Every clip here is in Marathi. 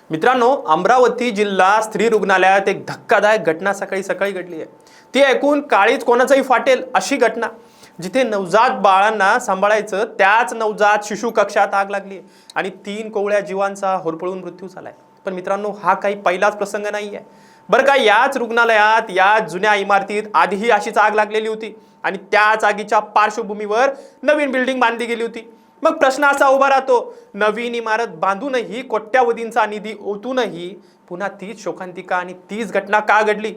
मित्रांनो, अमरावती जिल्हा स्त्री रुग्णालयात एक धक्कादायक घटना सकाळी सकाळी घडली आहे। ती ऐकून काळीच कोणाचंही फाटेल अशी घटना, जिथे नवजात बाळांना सांभाळायचं त्याच नवजात शिशु कक्षात आग लागली आणि 3 कोवळ्या जीवांचा होरपळून मृत्यू झालाय। पण मित्रांनो, हा काही पहिलाच प्रसंग नाहीये बरं का। याच रुग्णालयात या जुन्या इमारतीत आधीही अशीच आग लागलेली होती आणि त्याच आगीच्या पार्श्वभूमीवर नवीन बिल्डिंग बांधली गेली होती। मग प्रश्न असा उभा राहतो, नवीन इमारत बांधूनही कोट्यावधींचा निधी ओतूनही पुन्हा तीच शोकांतिका आणि तीच घटना का घडली?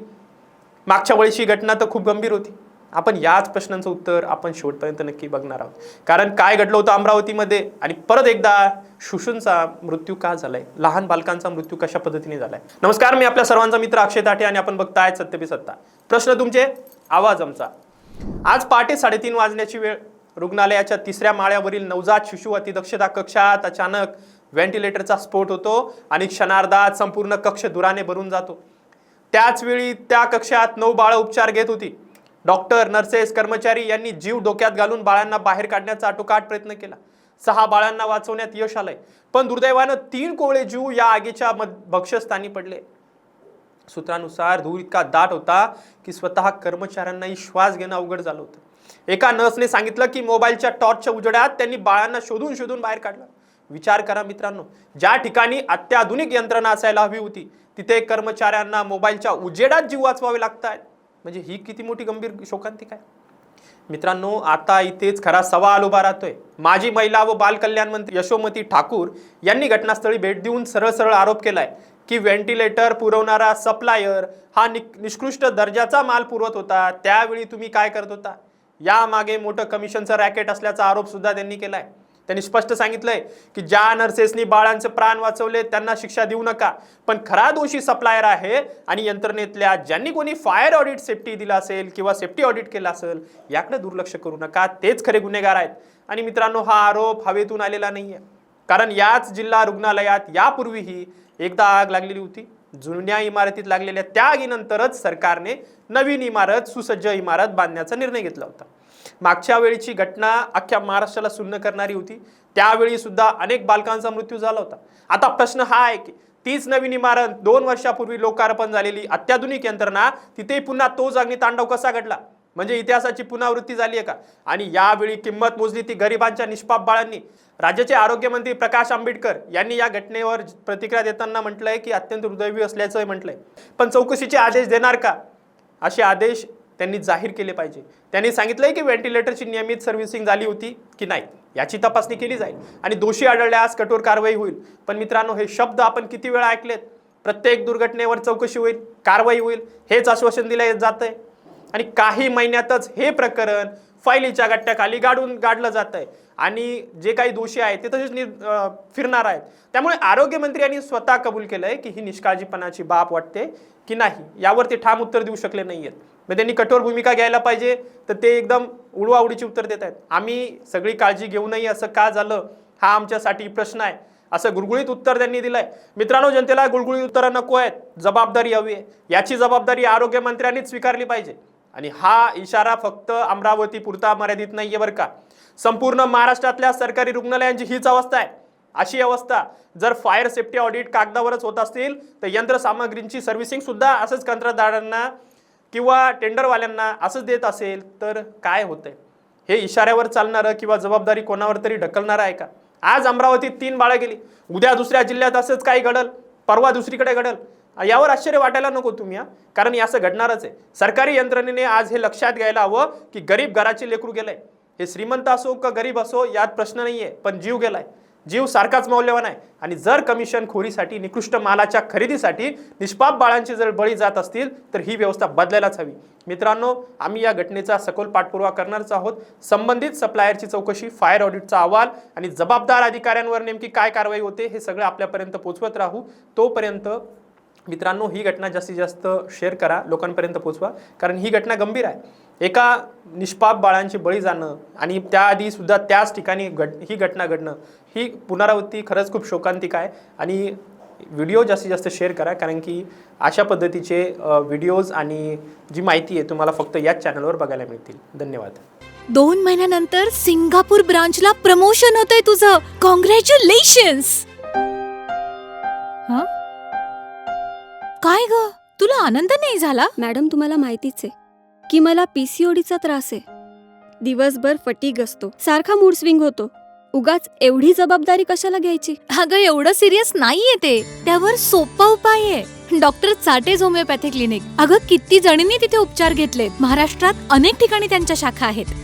मागच्या वेळीची घटना तर खूप गंभीर होती। आपण याच प्रश्नांचं उत्तर आपण शेवटपर्यंत नक्की बघणार आहोत, कारण काय घडलं होतं अमरावतीमध्ये आणि परत एकदा शिशूंचा मृत्यू का झालाय, लहान बालकांचा मृत्यू कशा पद्धतीने झालाय। नमस्कार, मी आपल्या सर्वांचा मित्र अक्षय ताठे आणि आपण बघताय सत्य पे सत्ता। प्रश्न तुमचे, आवाज आमचा। आज पहाटे 3:30 वाजण्याची वेळ। रुग्णालयाच्या 3ऱ्या माळ्यावरील नवजात शिशु अतिदक्षता कक्षात अचानक व्हेंटिलेटरचा स्फोट होतो आणि क्षणार्धात संपूर्ण कक्ष धुराने भरून जातो। त्याच वेळी त्या कक्षात 9 बाळं उपचार घेत होती। डॉक्टर, नर्सेस, कर्मचारी यांनी जीव डोक्यात घालून बाळांना बाहेर काढण्याचा आटोकाट प्रयत्न केला। 6 बाळांना वाचवण्यात यश आलंय, पण दुर्दैवानं 3 कोवळे जीव या आगीच्या भक्ष्यस्थानी पडले। सूत्रानुसार धूर इतका दाट होता की स्वतः कर्मचाऱ्यांनाही श्वास घेणं अवघड झालं होतं। एका नर्सने सांगितलं की मोबाईलच्या टॉर्चच्या उजेडात त्यांनी बाळांना शोधून शोधून बाहेर काढलं। विचार करा मित्रांनो, ज्या ठिकाणी अत्याधुनिक यंत्रणा असायला हवी होती तिथे कर्मचाऱ्यांना मोबाईलच्या उजेडात जीव वाचवावे लागतात, म्हणजे ही किती मोठी गंभीर शोकांतिका आहे। मित्रांनो, आता इथेच खरा सवाल उभा राहतोय। माजी महिला व बाल कल्याण मंत्री यशोमती ठाकूर यांनी घटनास्थळी भेट देऊन सरळ सरळ आरोप केलाय की व्हेंटिलेटर पुरवणारा सप्लायर हा निकृष्ट दर्जाचा माल पुरवत होता, त्यावेळी तुम्ही काय करत होता? यामागे मोठं कमिशनचं रॅकेट असल्याचा आरोप सुद्धा त्यांनी केलाय। त्यांनी स्पष्ट सांगितलंय की ज्या नर्सेसनी बाळांचे प्राण वाचवले त्यांना शिक्षा देऊ नका, पण खरा दोषी सप्लायर आहे आणि यंत्रणेतल्या ज्यांनी कोणी फायर ऑडिट सेफ्टी दिला असेल किंवा सेफ्टी ऑडिट केला असेल याकडे दुर्लक्ष करू नका, तेच खरे गुन्हेगार आहेत। आणि मित्रांनो, हा आरोप हवेतून आलेला नाहीये, कारण याच जिल्हा रुग्णालयात यापूर्वीही एकदा आग लागलेली होती। जुन्या इमारतीत लागलेल्या त्या आगीनंतरच सरकारने नवीन इमारत, सुसज्ज इमारत बांधण्याचा निर्णय घेतला होता। मागच्या वेळीची घटना अख्ख्या महाराष्ट्राला सुन्न करणारी होती, त्यावेळी सुद्धा अनेक बालकांचा मृत्यू झाला होता। आता प्रश्न हा आहे की तीच नवीन इमारत, 2 वर्षापूर्वी लोकार्पण झालेली अत्याधुनिक यंत्रणा, तिथे पुन्हा तोच अग्नितांडव कसा घडला? म्हणजे इतिहासाची पुनरावृत्ती झाली आहे का? आणि यावेळी किंमत मोजली ती गरिबांच्या निष्पाप बाळांनी। राज्याचे आरोग्यमंत्री प्रकाश आंबेडकर यांनी या घटनेवर प्रतिक्रिया देताना म्हटलंय की अत्यंत हृदयवी असल्याचं म्हटलंय, पण चौकशीचे आदेश देणार का? असे आदेश त्यांनी जाहीर केले पाहिजे। त्यांनी सांगितलंय की व्हेंटिलेटरची नियमित सर्व्हिसिंग झाली होती की नाही याची तपासणी केली जाईल आणि दोषी आढळल्यास कठोर कारवाई होईल। पण मित्रांनो, हे शब्द आपण किती वेळा ऐकलेत? प्रत्येक दुर्घटनेवर चौकशी होईल, कारवाई होईल, हेच आश्वासन दिलं जातंय आणि काही महिन्यातच हे प्रकरण फायलीच्या गट्ट्याखाली गाडलं जातंय आणि जे काही दोषी आहेत ते तसेच फिरणार आहेत। त्यामुळे आरोग्यमंत्री यांनी स्वतः कबूल केलंय की ही निष्काळजीपणाची बाब वाटते की नाही, यावर ते ठाम उत्तर देऊ शकले नाहीयेत। मग त्यांनी कठोर भूमिका घ्यायला पाहिजे, तर ते एकदम उडवाउडीची उत्तर देत आहेत। आम्ही सगळी काळजी घेऊनही असं का झालं, हा आमच्यासाठी प्रश्न आहे, असं गुळगुळीत उत्तर त्यांनी दिलंय। मित्रांनो, जनतेला गुळगुळीत उत्तरं नको आहेत, जबाबदारी हवी आहे। याची जबाबदारी आरोग्यमंत्र्यांनीच स्वीकारली पाहिजे आणि हा इशारा फक्त अमरावती पुरता मर्यादित नाहीये बरं का। संपूर्ण महाराष्ट्रातल्या सरकारी रुग्णालयांची हीच अवस्था आहे। अशी अवस्था जर फायर सेफ्टी ऑडिट कागदावरच होत असतील तर यंत्रसामग्रींची सर्व्हिसिंग सुद्धा असंच कंत्राटदारांना किंवा टेंडरवाल्यांना असंच देत असेल तर काय होतंय? हे इशाऱ्यावर चालणारं किंवा जबाबदारी कोणावर तरी ढकलणारं आहे का? आज अमरावतीत 3 बाळं गेली, उद्या दुसऱ्या जिल्ह्यात असंच काही घडल, परवा दुसरीकडे घडल, यावर आश्चर्य वाटायला नको तुम्ही, कारण असं घडणारच आहे। सरकारी यंत्रणेने आज हे लक्षात घ्यायला हवं की गरीब घराचे लेकरू गेलंय, हे श्रीमंत असो का गरीब असो यात प्रश्न नाहीये, पण जीव गेलाय, जीव सारखाच मौल्यवान आहे। आणि जर कमिशन खोरीसाठी, निकृष्ट मालाच्या खरेदीसाठी निष्पाप बाळांचे जर बळी जात असतील तर ही व्यवस्था बदलायलाच हवी। मित्रांनो, आम्ही या घटनेचा सखोल पाठपुरावा करणारच आहोत। संबंधित सप्लायरची चौकशी, फायर ऑडिटचा अहवाल आणि जबाबदार अधिकाऱ्यांवर नेमकी काय कारवाई होते हे सगळं आपल्यापर्यंत पोहोचवत राहू। तोपर्यंत मित्रांनो, ही घटना जास्तीत जास्त शेअर करा, लोकांपर्यंत पोहोचवा, कारण ही घटना गंभीर आहे। एका निष्पाप बाळांचे बळी जाणं आणि त्याआधी सुद्धा त्याच ठिकाणी ही घटना घडणं, ही पुनरावृत्ती खरंच खूप शोकांतिक आहे। आणि व्हिडिओ जास्तीत जास्त शेअर करा, कारण की अशा पद्धतीचे व्हिडिओज आणि जी माहिती आहे तुम्हाला फक्त याच चॅनलवर बघायला मिळतील। धन्यवाद। 2 महिन्यानंतर सिंगापूर ब्रांचला प्रमोशन होतंय तुझं, कॉंग्रॅच्युलेशन्स। काय ग, तुला आनंद नाही झाला? मॅडम, तुम्हाला माहितीच आहे की मला PCODचा त्रास आहे. दिवसभर फटीग असतो, सारखा मूड स्विंग होतो. उगाच एवढी जबाबदारी कशाला घ्यायची? अगं एवढं सिरियस नाहीये ते. त्यावर सोपा उपाय आहे, डॉक्टर चाटेज होमिओपॅथी क्लिनिक. अगं किती जणींनी तिथे उपचार घेतलेत. महाराष्ट्रात अनेक ठिकाणी त्यांच्या शाखा आहेत.